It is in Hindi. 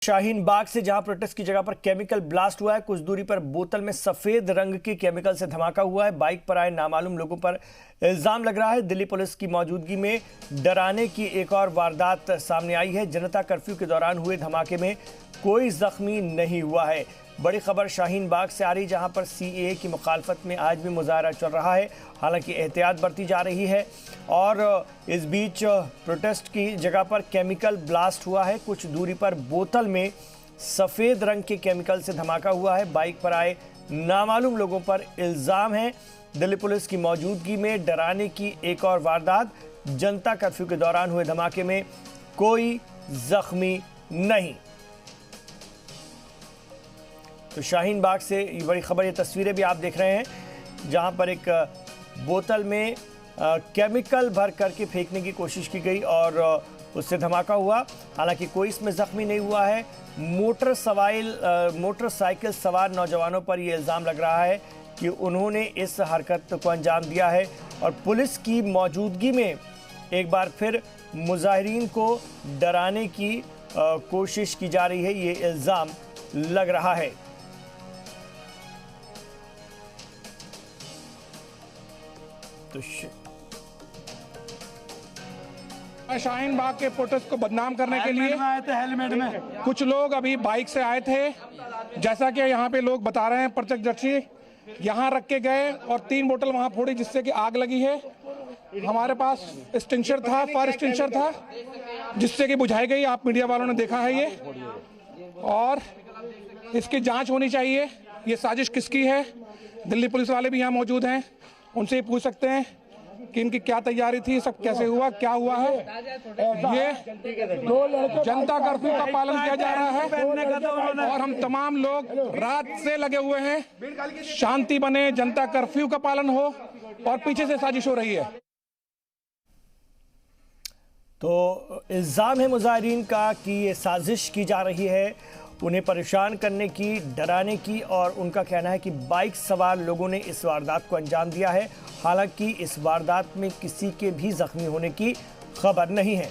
शाहीन बाग से जहां प्रोटेस्ट की जगह पर केमिकल ब्लास्ट हुआ है, कुछ दूरी पर बोतल में सफेद रंग के केमिकल से धमाका हुआ है। बाइक पर आए नामालूम लोगों पर इल्जाम लग रहा है। दिल्ली पुलिस की मौजूदगी में डराने की एक और वारदात सामने आई है। जनता कर्फ्यू के दौरान हुए धमाके में कोई जख्मी नहीं हुआ है। बड़ी खबर शाहीन बाग से आ रही, जहां पर सीएए की मुखालफत में आज भी मुजाहरा चल रहा है। हालांकि एहतियात बरती जा रही है और इस बीच प्रोटेस्ट की जगह पर केमिकल ब्लास्ट हुआ है। कुछ दूरी पर बोतल में सफ़ेद रंग के केमिकल से धमाका हुआ है। बाइक पर आए नामालूम लोगों पर इल्ज़ाम है। दिल्ली पुलिस की मौजूदगी में डराने की एक और वारदात। जनता कर्फ्यू के दौरान हुए धमाके में कोई जख्मी नहीं। तो शाहीन बाग से ये बड़ी खबर, ये तस्वीरें भी आप देख रहे हैं, जहां पर एक बोतल में केमिकल भर करके फेंकने की कोशिश की गई और उससे धमाका हुआ। हालांकि कोई इसमें जख्मी नहीं हुआ है। मोटरसाइकिल सवार नौजवानों पर यह इल्ज़ाम लग रहा है कि उन्होंने इस हरकत को अंजाम दिया है और पुलिस की मौजूदगी में एक बार फिर मुजाहिरीन को डराने की कोशिश की जा रही है, ये इल्ज़ाम लग रहा है। तो शाहीन बाग के प्रोटेस्ट को बदनाम करने के लिए आए थे हेलमेट में। कुछ लोग अभी बाइक से आए थे, जैसा कि यहाँ पे लोग बता रहे हैं, प्रत्यक्षदर्शी यहाँ रख के गए और 3 बोतल वहाँ फोड़ी, जिससे कि आग लगी है। हमारे पास एक्सटिंग्विशर था, फायर एक्सटिंग्विशर था, जिससे कि बुझाई गई। आप मीडिया वालों ने देखा है ये, और इसकी जांच होनी चाहिए। ये साजिश किसकी है? दिल्ली पुलिस वाले भी यहाँ मौजूद हैं, उनसे ही पूछ सकते हैं कि इनकी क्या तैयारी थी, सब कैसे हुआ, क्या हुआ है। ये जनता कर्फ्यू का पालन किया जा रहा है और हम तमाम लोग रात से लगे हुए हैं। शांति बने, जनता कर्फ्यू का पालन हो, और पीछे से साजिश हो रही है। तो इल्ज़ाम है मुजाहिरीन का कि ये साजिश की जा रही है, उन्हें परेशान करने की, डराने की, और उनका कहना है कि बाइक सवार लोगों ने इस वारदात को अंजाम दिया है। हालांकि इस वारदात में किसी के भी जख्मी होने की खबर नहीं है।